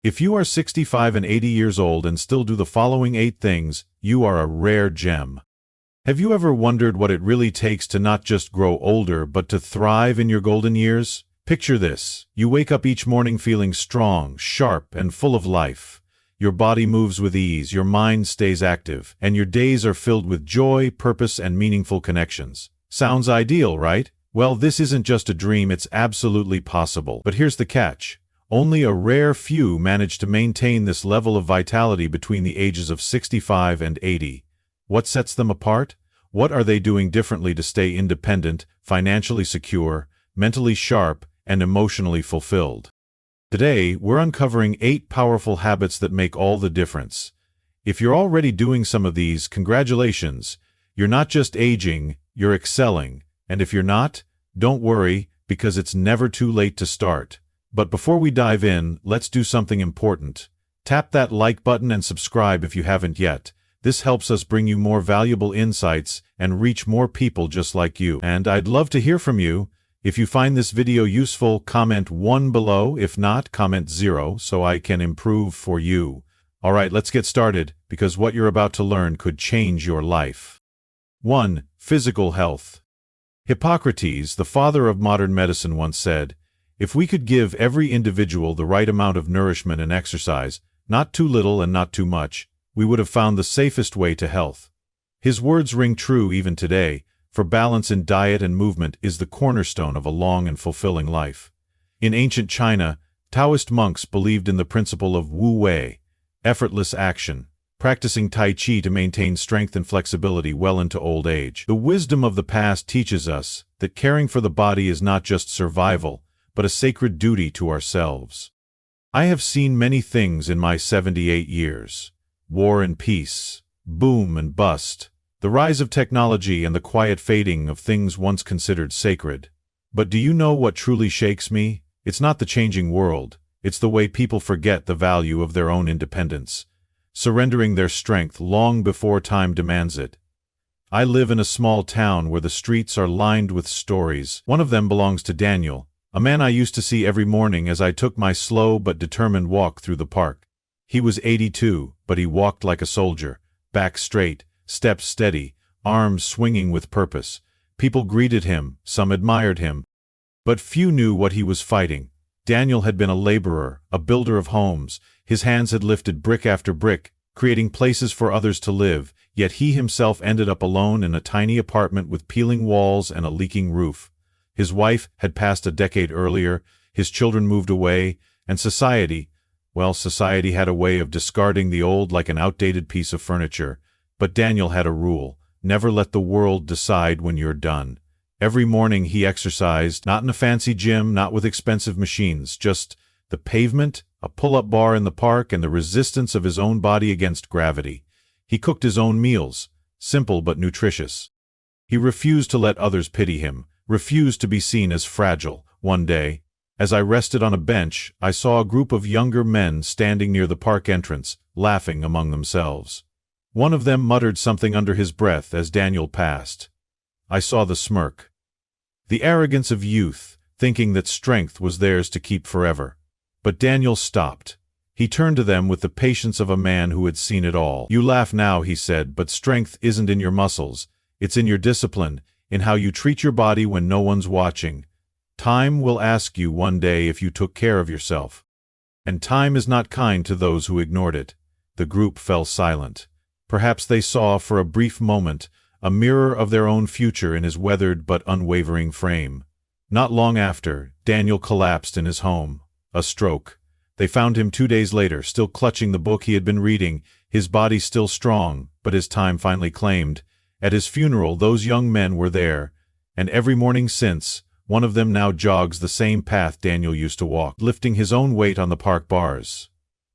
If you are 65 and 80 years old and still do the following 8 things, you are a rare gem. Have you ever wondered what it really takes to not just grow older but to thrive in your golden years? Picture this. You wake up each morning feeling strong, sharp, and full of life. Your body moves with ease, your mind stays active, and your days are filled with joy, purpose, and meaningful connections. Sounds ideal, right? Well, this isn't just a dream, it's absolutely possible. But here's the catch. Only a rare few manage to maintain this level of vitality between the ages of 65 and 80. What sets them apart? What are they doing differently to stay independent, financially secure, mentally sharp, and emotionally fulfilled? Today, we're uncovering 8 powerful habits that make all the difference. If you're already doing some of these, congratulations. You're not just aging, you're excelling. And if you're not, don't worry, because it's never too late to start. But before we dive in, let's do something important. Tap that like button and subscribe if you haven't yet. This helps us bring you more valuable insights and reach more people just like you. And I'd love to hear from you. If you find this video useful, comment 1 below. If not, comment 0 so I can improve for you. Alright, let's get started, because what you're about to learn could change your life. 1. Physical health. Hippocrates, the father of modern medicine, once said, "If we could give every individual the right amount of nourishment and exercise, not too little and not too much, we would have found the safest way to health." His words ring true even today, for balance in diet and movement is the cornerstone of a long and fulfilling life. In ancient China, Taoist monks believed in the principle of Wu Wei, effortless action, practicing Tai Chi to maintain strength and flexibility well into old age. The wisdom of the past teaches us that caring for the body is not just survival, but a sacred duty to ourselves. I have seen many things in my 78 years. War and peace, boom and bust, the rise of technology and the quiet fading of things once considered sacred. But do you know what truly shakes me? It's not the changing world, it's the way people forget the value of their own independence, surrendering their strength long before time demands it. I live in a small town where the streets are lined with stories. One of them belongs to Daniel, a man I used to see every morning as I took my slow but determined walk through the park. He was 82, but he walked like a soldier, back straight, steps steady, arms swinging with purpose. People greeted him, some admired him, but few knew what he was fighting. Daniel had been a laborer, a builder of homes. His hands had lifted brick after brick, creating places for others to live, yet he himself ended up alone in a tiny apartment with peeling walls and a leaking roof. His wife had passed a decade earlier, his children moved away, and society had a way of discarding the old like an outdated piece of furniture. But Daniel had a rule: never let the world decide when you're done. Every morning he exercised, not in a fancy gym, not with expensive machines, just the pavement, a pull-up bar in the park, and the resistance of his own body against gravity. He cooked his own meals, simple but nutritious. He refused to let others pity him, refused to be seen as fragile. One day, as I rested on a bench, I saw a group of younger men standing near the park entrance, laughing among themselves. One of them muttered something under his breath as Daniel passed. I saw the smirk. The arrogance of youth, thinking that strength was theirs to keep forever. But Daniel stopped. He turned to them with the patience of a man who had seen it all. "You laugh now," he said, "but strength isn't in your muscles. It's in your discipline, in how you treat your body when no one's watching. Time will ask you one day if you took care of yourself. And time is not kind to those who ignored it." The group fell silent. Perhaps they saw, for a brief moment, a mirror of their own future in his weathered but unwavering frame. Not long after, Daniel collapsed in his home. A stroke. They found him 2 days later, still clutching the book he had been reading, his body still strong, but his time finally claimed. At his funeral, those young men were there, and every morning since, one of them now jogs the same path Daniel used to walk, lifting his own weight on the park bars.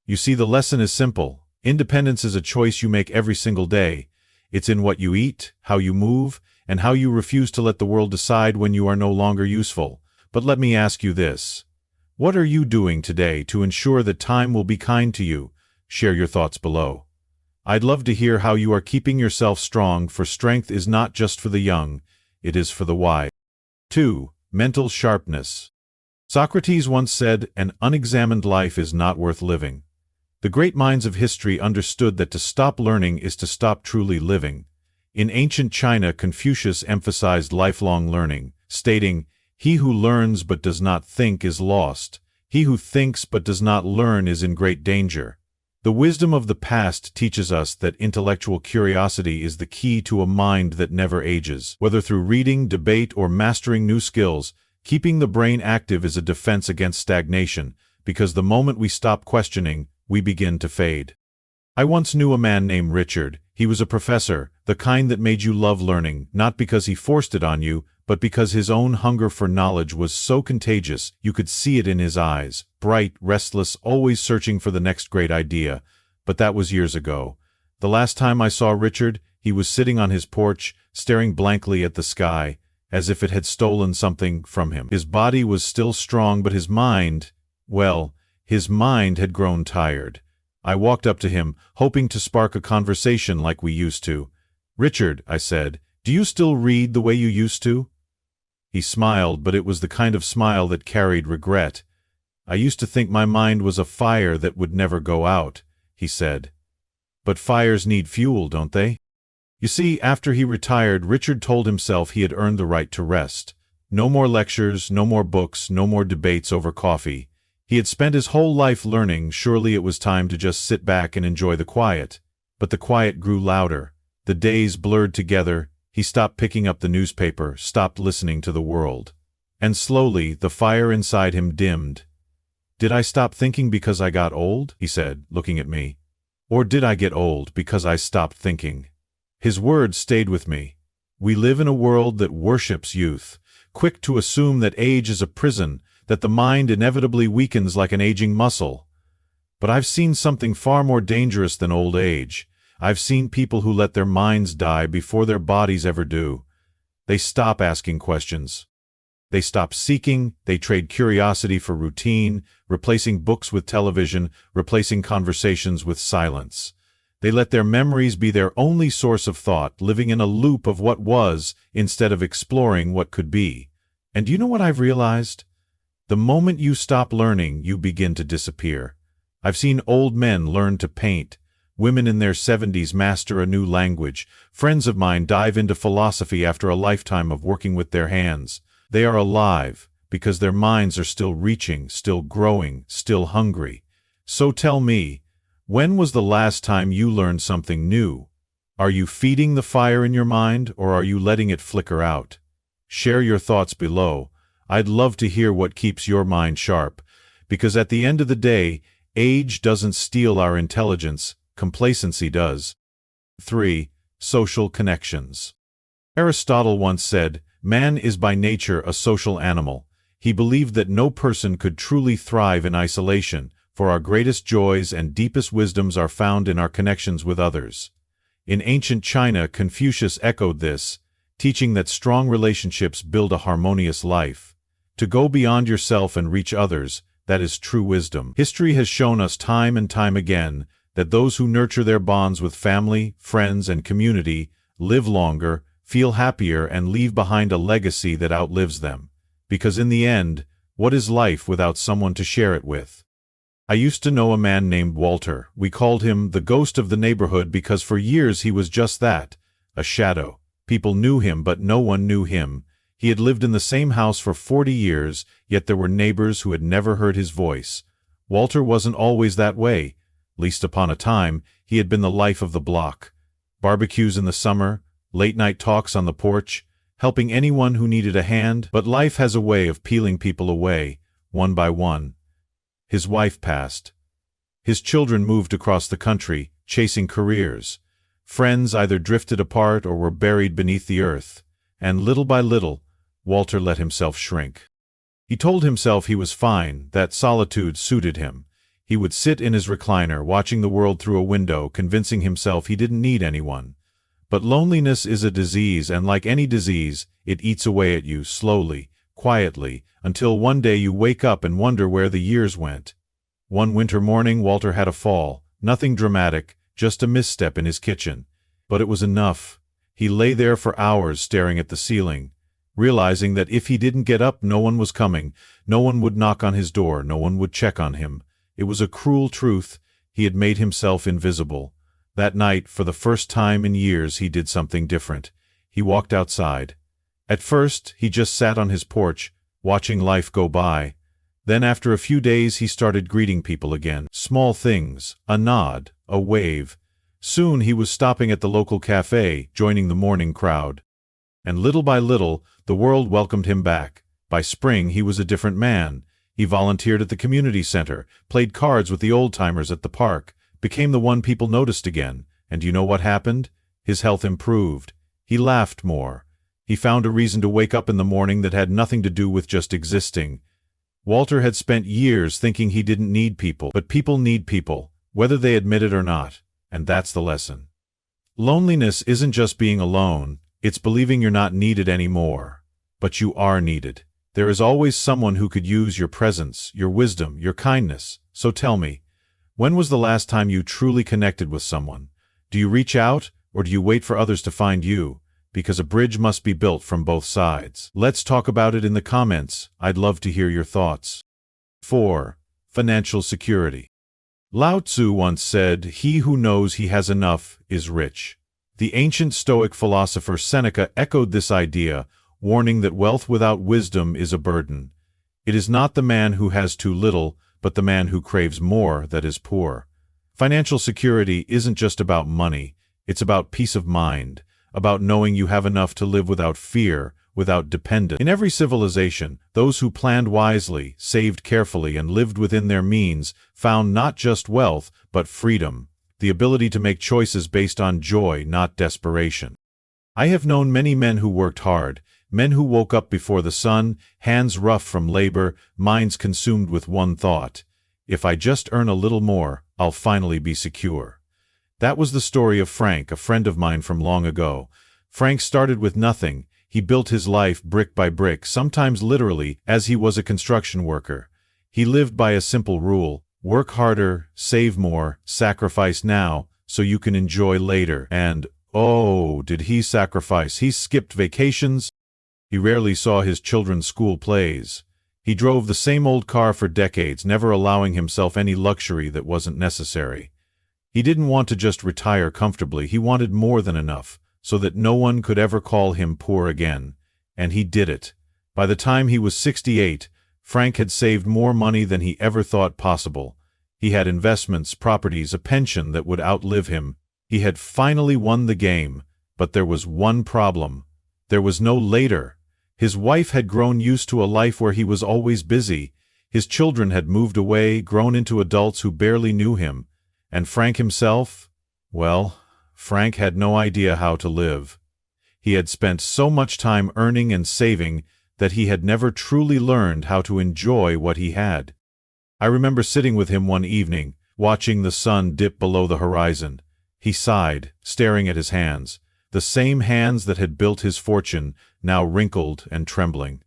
You see, the lesson is simple. Independence is a choice you make every single day. It's in what you eat, how you move, and how you refuse to let the world decide when you are no longer useful. But let me ask you this. What are you doing today to ensure that time will be kind to you? Share your thoughts below. I'd love to hear how you are keeping yourself strong, for strength is not just for the young, it is for the wise. 2. Mental sharpness. Socrates once said, "An unexamined life is not worth living." The great minds of history understood that to stop learning is to stop truly living. In ancient China, Confucius emphasized lifelong learning, stating, "He who learns but does not think is lost. He who thinks but does not learn is in great danger." The wisdom of the past teaches us that intellectual curiosity is the key to a mind that never ages. Whether through reading, debate, or mastering new skills, keeping the brain active is a defense against stagnation, because the moment we stop questioning, we begin to fade. I once knew a man named Richard. He was a professor, the kind that made you love learning, not because he forced it on you, but because his own hunger for knowledge was so contagious you could see it in his eyes, bright, restless, always searching for the next great idea. But that was years ago. The last time I saw Richard, he was sitting on his porch, staring blankly at the sky, as if it had stolen something from him. His body was still strong, but his mind, well, his mind had grown tired. I walked up to him, hoping to spark a conversation like we used to. "Richard," I said, "do you still read the way you used to?" He smiled, but it was the kind of smile that carried regret. "I used to think my mind was a fire that would never go out," he said. "But fires need fuel, don't they?" You see, after he retired, Richard told himself he had earned the right to rest. No more lectures, no more books, no more debates over coffee. He had spent his whole life learning. Surely it was time to just sit back and enjoy the quiet. But the quiet grew louder. The days blurred together. He stopped picking up the newspaper, stopped listening to the world. And slowly, the fire inside him dimmed. "Did I stop thinking because I got old?" he said, looking at me. "Or did I get old because I stopped thinking?" His words stayed with me. We live in a world that worships youth, quick to assume that age is a prison, that the mind inevitably weakens like an aging muscle. But I've seen something far more dangerous than old age. I've seen people who let their minds die before their bodies ever do. They stop asking questions. They stop seeking, they trade curiosity for routine, replacing books with television, replacing conversations with silence. They let their memories be their only source of thought, living in a loop of what was instead of exploring what could be. And you know what I've realized? The moment you stop learning, you begin to disappear. I've seen old men learn to paint, women in their 70s master a new language, friends of mine dive into philosophy after a lifetime of working with their hands. They are alive because their minds are still reaching, still growing, still hungry. So tell me, when was the last time you learned something new? Are you feeding the fire in your mind, or are you letting it flicker out? Share your thoughts below. I'd love to hear what keeps your mind sharp, because at the end of the day, age doesn't steal our intelligence, complacency does. 3. Social connections. Aristotle once said, "Man is by nature a social animal." He believed that no person could truly thrive in isolation, for our greatest joys and deepest wisdoms are found in our connections with others. In ancient China, Confucius echoed this, teaching that strong relationships build a harmonious life. To go beyond yourself and reach others, that is true wisdom. History has shown us time and time again that those who nurture their bonds with family, friends, and community live longer, feel happier, and leave behind a legacy that outlives them. Because in the end, what is life without someone to share it with? I used to know a man named Walter. We called him the ghost of the neighborhood because for years he was just that, a shadow. People knew him, but no one knew him. He had lived in the same house for 40 years, yet there were neighbors who had never heard his voice. Walter wasn't always that way. Least upon a time, he had been the life of the block. Barbecues in the summer, late-night talks on the porch, helping anyone who needed a hand. But life has a way of peeling people away, one by one. His wife passed. His children moved across the country, chasing careers. Friends either drifted apart or were buried beneath the earth. And little by little, Walter let himself shrink. He told himself he was fine, that solitude suited him. He would sit in his recliner, watching the world through a window, convincing himself he didn't need anyone. But loneliness is a disease, and like any disease, it eats away at you slowly, quietly, until one day you wake up and wonder where the years went. One winter morning, Walter had a fall. Nothing dramatic, just a misstep in his kitchen. But it was enough. He lay there for hours staring at the ceiling. realizing that if he didn't get up, no one was coming, no one would knock on his door, no one would check on him. It was a cruel truth. He had made himself invisible. That night, for the first time in years, he did something different. He walked outside. At first, he just sat on his porch, watching life go by. Then after a few days, he started greeting people again. Small things, a nod, a wave. Soon he was stopping at the local cafe, joining the morning crowd. And little by little, the world welcomed him back. By spring, he was a different man. He volunteered at the community center, played cards with the old-timers at the park, became the one people noticed again. And you know what happened? His health improved. He laughed more. He found a reason to wake up in the morning that had nothing to do with just existing. Walter had spent years thinking he didn't need people, but people need people, whether they admit it or not. And that's the lesson. Loneliness isn't just being alone, it's believing you're not needed anymore. But you are needed. There is always someone who could use your presence, your wisdom, your kindness. So tell me, when was the last time you truly connected with someone? Do you reach out, or do you wait for others to find you? Because a bridge must be built from both sides. Let's talk about it in the comments. I'd love to hear your thoughts. 4. Financial security. Lao Tzu once said, "He who knows he has enough is rich." The ancient Stoic philosopher Seneca echoed this idea, warning that wealth without wisdom is a burden. It is not the man who has too little, but the man who craves more that is poor. Financial security isn't just about money, it's about peace of mind, about knowing you have enough to live without fear, without dependence. In every civilization, those who planned wisely, saved carefully, and lived within their means found not just wealth, but freedom, the ability to make choices based on joy, not desperation. I have known many men who worked hard, men who woke up before the sun, hands rough from labor, minds consumed with one thought: if I just earn a little more, I'll finally be secure. That was the story of Frank, a friend of mine from long ago. Frank started with nothing. He built his life brick by brick, sometimes literally, as he was a construction worker. He lived by a simple rule: work harder, save more, sacrifice now, so you can enjoy later. And, oh, did he sacrifice! He skipped vacations. He rarely saw his children's school plays. He drove the same old car for decades, never allowing himself any luxury that wasn't necessary. He didn't want to just retire comfortably, he wanted more than enough, so that no one could ever call him poor again. And he did it. By the time he was 68, Frank had saved more money than he ever thought possible. He had investments, properties, a pension that would outlive him. He had finally won the game, but there was one problem. There was no later. His wife had grown used to a life where he was always busy. His children had moved away, grown into adults who barely knew him. And Frank himself? Well, Frank had no idea how to live. He had spent so much time earning and saving that he had never truly learned how to enjoy what he had. I remember sitting with him one evening, watching the sun dip below the horizon. He sighed, staring at his hands, the same hands that had built his fortune, now wrinkled and trembling.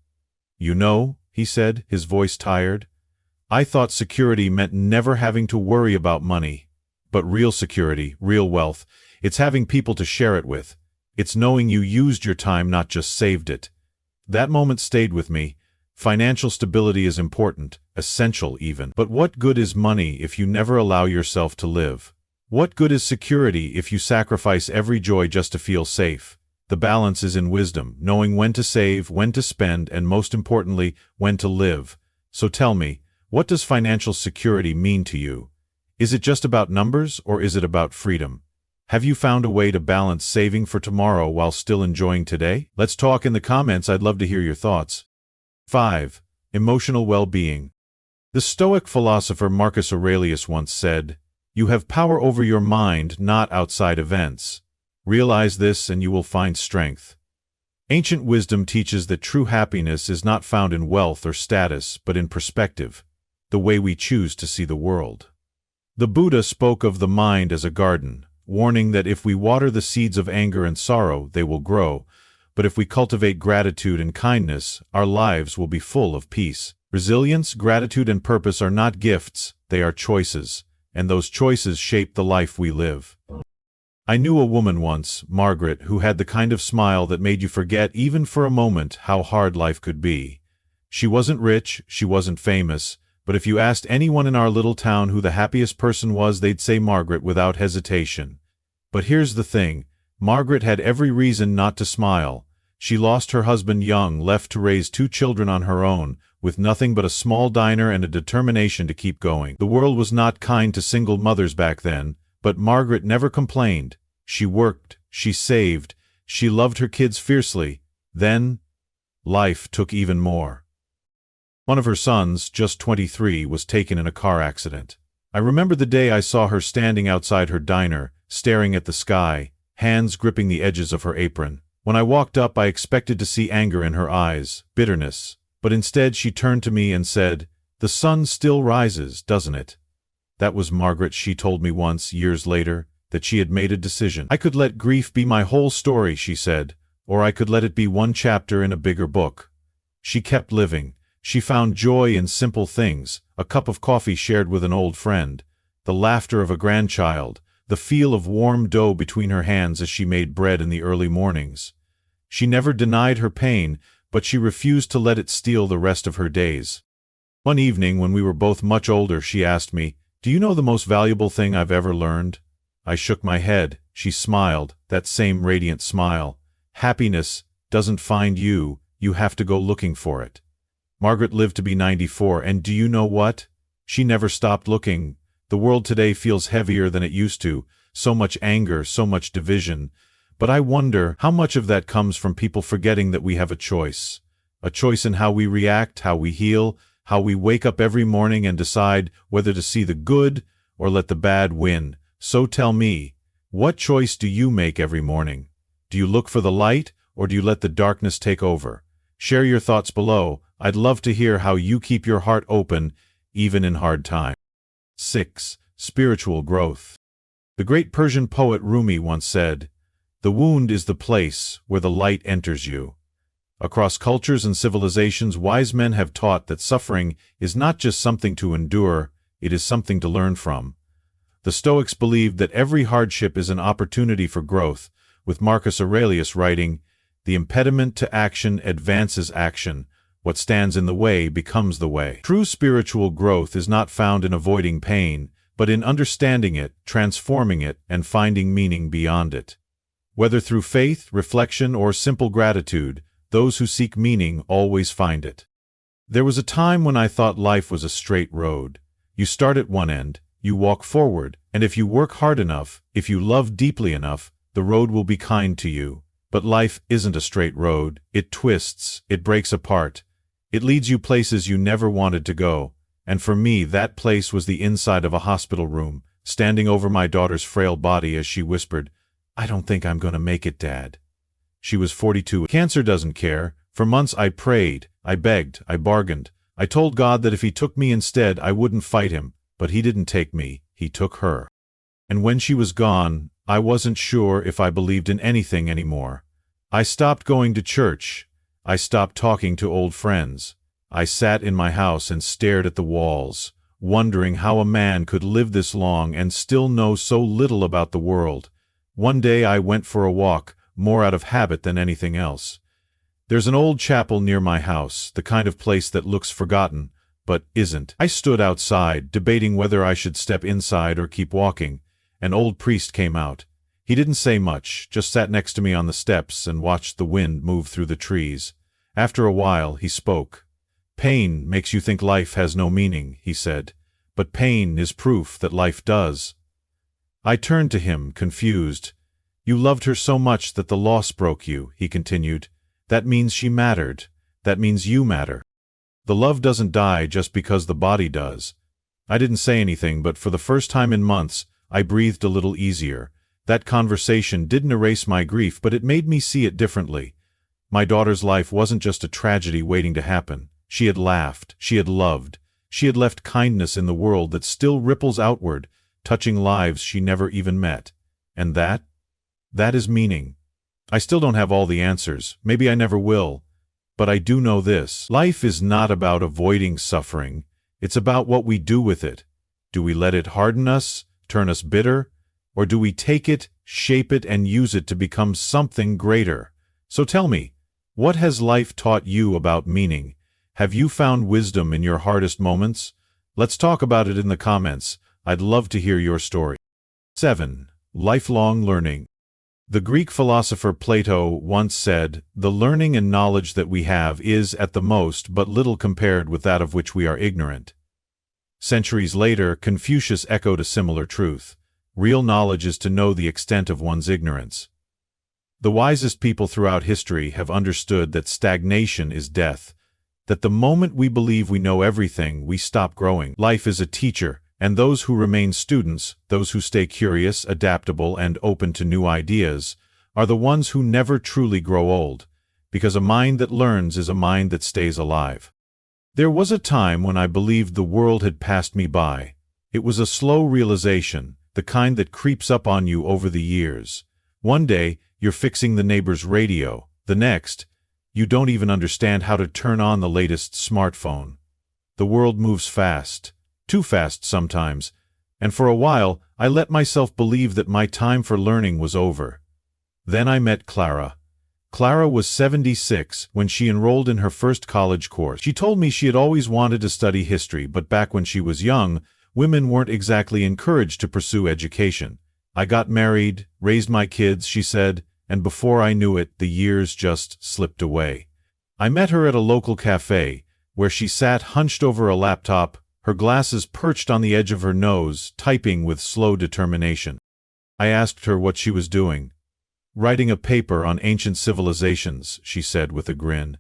"You know," he said, his voice tired, "I thought security meant never having to worry about money. But real security, real wealth, it's having people to share it with. It's knowing you used your time, not just saved it." That moment stayed with me. Financial stability is important, essential even. But what good is money if you never allow yourself to live? What good is security if you sacrifice every joy just to feel safe? The balance is in wisdom, knowing when to save, when to spend, and most importantly, when to live. So tell me, what does financial security mean to you? Is it just about numbers, or is it about freedom? Have you found a way to balance saving for tomorrow while still enjoying today? Let's talk in the comments. I'd love to hear your thoughts. 5. Emotional well-being. The Stoic philosopher Marcus Aurelius once said, "You have power over your mind, not outside events. Realize this and you will find strength." Ancient wisdom teaches that true happiness is not found in wealth or status, but in perspective, the way we choose to see the world. The Buddha spoke of the mind as a garden, warning that if we water the seeds of anger and sorrow, they will grow, but if we cultivate gratitude and kindness, our lives will be full of peace. Resilience, gratitude, and purpose are not gifts, they are choices, and those choices shape the life we live. I knew a woman once, Margaret, who had the kind of smile that made you forget even for a moment how hard life could be. She wasn't rich, she wasn't famous, but if you asked anyone in our little town who the happiest person was, they'd say Margaret without hesitation. But here's the thing, Margaret had every reason not to smile. She lost her husband young, left to raise 2 children on her own, with nothing but a small diner and a determination to keep going. The world was not kind to single mothers back then, but Margaret never complained. She worked, she saved, she loved her kids fiercely. Then, life took even more. One of her sons, just 23, was taken in a car accident. I remember the day I saw her standing outside her diner, staring at the sky, hands gripping the edges of her apron. When I walked up, I expected to see anger in her eyes, bitterness, but instead she turned to me and said, "The sun still rises, doesn't it?" That was Margaret. She told me once, years later, that she had made a decision. I could let grief be my whole story, she said, or I could let it be one chapter in a bigger book. She kept living. She found joy in simple things, a cup of coffee shared with an old friend, the laughter of a grandchild, the feel of warm dough between her hands as she made bread in the early mornings. She never denied her pain, but she refused to let it steal the rest of her days. One evening, when we were both much older, she asked me, "Do you know the most valuable thing I've ever learned?" I shook my head. She smiled, that same radiant smile. "Happiness doesn't find you, you have to go looking for it." Margaret lived to be 94, and do you know what? She never stopped looking. The world today feels heavier than it used to, so much anger, so much division. But I wonder how much of that comes from people forgetting that we have a choice in how we react, how we heal, how we wake up every morning and decide whether to see the good or let the bad win. So tell me, what choice do you make every morning? Do you look for the light, or do you let the darkness take over? Share your thoughts below. I'd love to hear how you keep your heart open, even in hard times. 6. Spiritual growth. The great Persian poet Rumi once said, "The wound is the place where the light enters you." Across cultures and civilizations, wise men have taught that suffering is not just something to endure, it is something to learn from. The Stoics believed that every hardship is an opportunity for growth, with Marcus Aurelius writing, "The impediment to action advances action. What stands in the way becomes the way." True spiritual growth is not found in avoiding pain, but in understanding it, transforming it, and finding meaning beyond it. Whether through faith, reflection, or simple gratitude, those who seek meaning always find it. There was a time when I thought life was a straight road. You start at one end, you walk forward, and if you work hard enough, if you love deeply enough, the road will be kind to you. But life isn't a straight road. It twists, it breaks apart. It leads you places you never wanted to go, and for me that place was the inside of a hospital room, standing over my daughter's frail body as she whispered, "I don't think I'm going to make it, Dad." She was 42. Cancer doesn't care. For months I prayed, I begged, I bargained. I told God that if He took me instead, I wouldn't fight Him, but He didn't take me, He took her. And when she was gone, I wasn't sure if I believed in anything anymore. I stopped going to church. I stopped talking to old friends. I sat in my house and stared at the walls, wondering how a man could live this long and still know so little about the world. One day I went for a walk, more out of habit than anything else. There's an old chapel near my house, the kind of place that looks forgotten, but isn't. I stood outside, debating whether I should step inside or keep walking. An old priest came out. He didn't say much, just sat next to me on the steps and watched the wind move through the trees. After a while, he spoke. "Pain makes you think life has no meaning," he said, "but pain is proof that life does." I turned to him, confused. "You loved her so much that the loss broke you," he continued. "That means she mattered. That means you matter. The love doesn't die just because the body does." I didn't say anything, but for the first time in months, I breathed a little easier. That conversation didn't erase my grief, but it made me see it differently. My daughter's life wasn't just a tragedy waiting to happen. She had laughed, she had loved, she had left kindness in the world that still ripples outward, touching lives she never even met. And that is meaning. I still don't have all the answers, maybe I never will, but I do know this. Life is not about avoiding suffering, it's about what we do with it. Do we let it harden us, turn us bitter, or do we take it, shape it, and use it to become something greater. So tell me, what has life taught you about meaning? Have you found wisdom in your hardest moments? Let's talk about it in the comments. I'd love to hear your story. 7. Lifelong learning. The Greek philosopher Plato once said, "The learning and knowledge that we have is, at the most, but little compared with that of which we are ignorant." Centuries later, Confucius echoed a similar truth. Real knowledge is to know the extent of one's ignorance. The wisest people throughout history have understood that stagnation is death, that the moment we believe we know everything, we stop growing. Life is a teacher, and those who remain students, those who stay curious, adaptable, and open to new ideas, are the ones who never truly grow old, because a mind that learns is a mind that stays alive. There was a time when I believed the world had passed me by. It was a slow realization, the kind that creeps up on you over the years. One day, you're fixing the neighbor's radio. The next, you don't even understand how to turn on the latest smartphone. The world moves fast, too fast sometimes, and for a while, I let myself believe that my time for learning was over. Then I met Clara. Clara was 76 when she enrolled in her first college course. She told me she had always wanted to study history, but back when she was young, women weren't exactly encouraged to pursue education. "I got married, raised my kids," she said, and before I knew it, the years just slipped away. I met her at a local cafe, where she sat hunched over a laptop, her glasses perched on the edge of her nose, typing with slow determination. I asked her what she was doing. "Writing a paper on ancient civilizations," she said with a grin.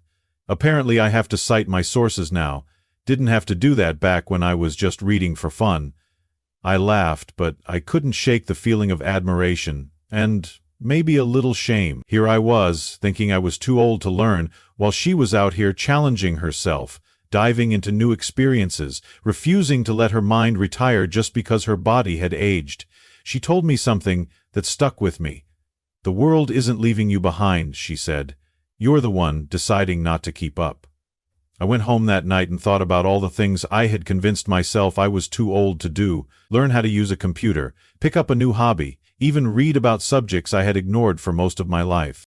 "Apparently I have to cite my sources now. Didn't have to do that back when I was just reading for fun." I laughed, but I couldn't shake the feeling of admiration, and maybe a little shame. Here I was, thinking I was too old to learn, while she was out here challenging herself, diving into new experiences, refusing to let her mind retire just because her body had aged. She told me something that stuck with me. "The world isn't leaving you behind," she said. "You're the one deciding not to keep up." I went home that night and thought about all the things I had convinced myself I was too old to do: learn how to use a computer, pick up a new hobby, even read about subjects I had ignored for most of my life.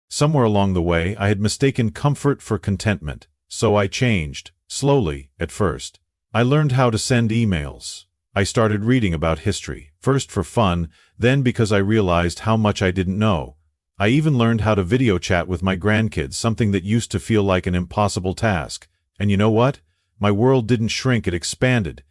Somewhere along the way, I had mistaken comfort for contentment, so I changed, slowly, at first. I learned how to send emails. I started reading about history, first for fun, then because I realized how much I didn't know. I even learned how to video chat with my grandkids, something that used to feel like an impossible task. And you know what? My world didn't shrink, it expanded.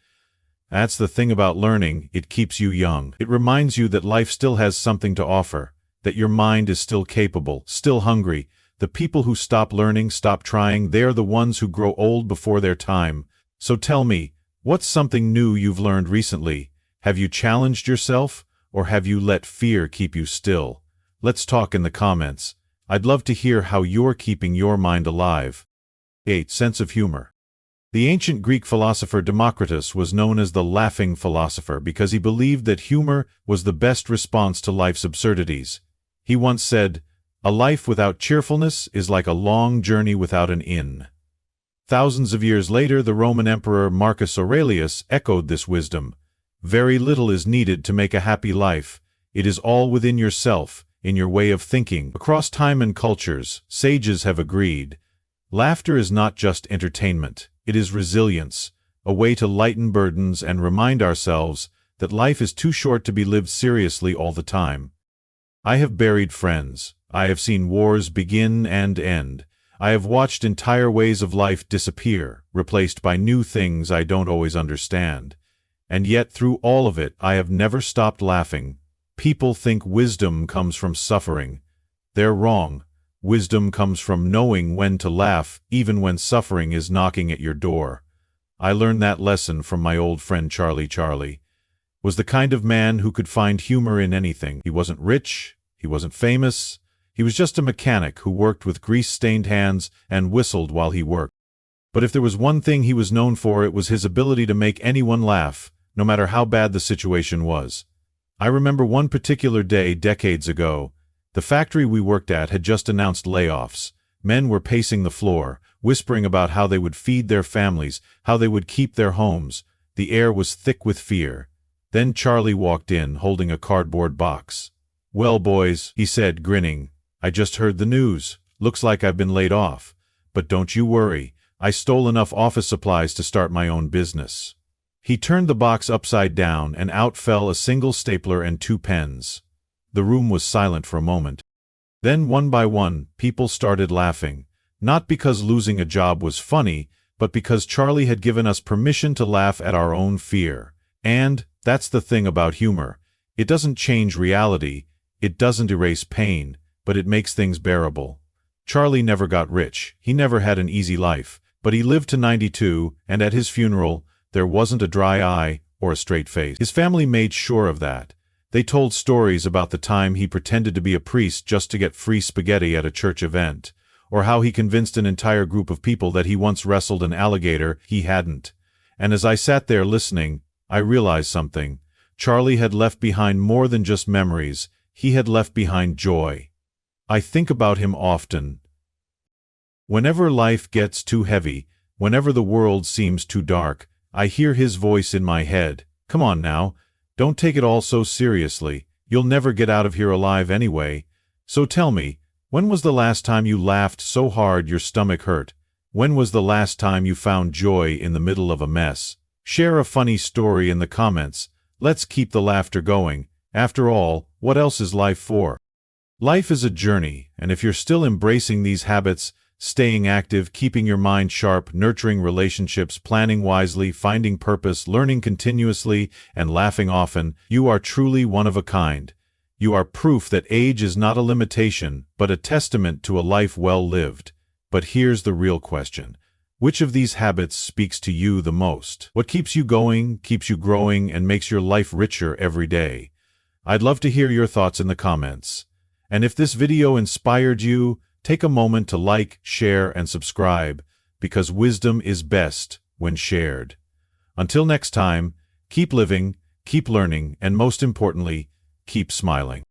That's the thing about learning, it keeps you young. It reminds you that life still has something to offer, that your mind is still capable, still hungry. The people who stop learning, stop trying, they're the ones who grow old before their time. So tell me, what's something new you've learned recently? Have you challenged yourself, or have you let fear keep you still? Let's talk in the comments. I'd love to hear how you're keeping your mind alive. 8. Sense of humor. The ancient Greek philosopher Democritus was known as the laughing philosopher because he believed that humor was the best response to life's absurdities. He once said, "A life without cheerfulness is like a long journey without an inn." Thousands of years later, the Roman Emperor Marcus Aurelius echoed this wisdom. "Very little is needed to make a happy life. It is all within yourself, in your way of thinking." Across time and cultures, sages have agreed. Laughter is not just entertainment, it is resilience, a way to lighten burdens and remind ourselves that life is too short to be lived seriously all the time. I have buried friends. I have seen wars begin and end. I have watched entire ways of life disappear, replaced by new things I don't always understand. And yet, through all of it, I have never stopped laughing. People think wisdom comes from suffering. They're wrong. Wisdom comes from knowing when to laugh, even when suffering is knocking at your door. I learned that lesson from my old friend Charlie. Charlie was the kind of man who could find humor in anything. He wasn't rich, he wasn't famous, he was just a mechanic who worked with grease-stained hands and whistled while he worked. But if there was one thing he was known for, it was his ability to make anyone laugh, no matter how bad the situation was. I remember one particular day decades ago. The factory we worked at had just announced layoffs. Men were pacing the floor, whispering about how they would feed their families, how they would keep their homes. The air was thick with fear. Then Charlie walked in, holding a cardboard box. "Well, boys," he said, grinning, "I just heard the news. Looks like I've been laid off. But don't you worry, I stole enough office supplies to start my own business." He turned the box upside down and out fell a single stapler and 2 pens. The room was silent for a moment. Then one by one, people started laughing, not because losing a job was funny, but because Charlie had given us permission to laugh at our own fear. And that's the thing about humor. It doesn't change reality, it doesn't erase pain, but it makes things bearable. Charlie never got rich, he never had an easy life, but he lived to 92, and at his funeral, there wasn't a dry eye or a straight face. His family made sure of that. They told stories about the time he pretended to be a priest just to get free spaghetti at a church event, or how he convinced an entire group of people that he once wrestled an alligator he hadn't. And as I sat there listening, I realized something. Charlie had left behind more than just memories, he had left behind joy. I think about him often. Whenever life gets too heavy, whenever the world seems too dark, I hear his voice in my head. "Come on now, don't take it all so seriously, you'll never get out of here alive anyway. So tell me, when was the last time you laughed so hard your stomach hurt? When was the last time you found joy in the middle of a mess? Share a funny story in the comments. Let's keep the laughter going. After all, what else is life for?" Life is a journey, and if you're still embracing these habits, staying active, keeping your mind sharp, nurturing relationships, planning wisely, finding purpose, learning continuously, and laughing often, you are truly one of a kind. You are proof that age is not a limitation, but a testament to a life well lived. But here's the real question. Which of these habits speaks to you the most? What keeps you going, keeps you growing, and makes your life richer every day? I'd love to hear your thoughts in the comments. And if this video inspired you, take a moment to like, share, and subscribe, because wisdom is best when shared. Until next time, keep living, keep learning, and most importantly, keep smiling.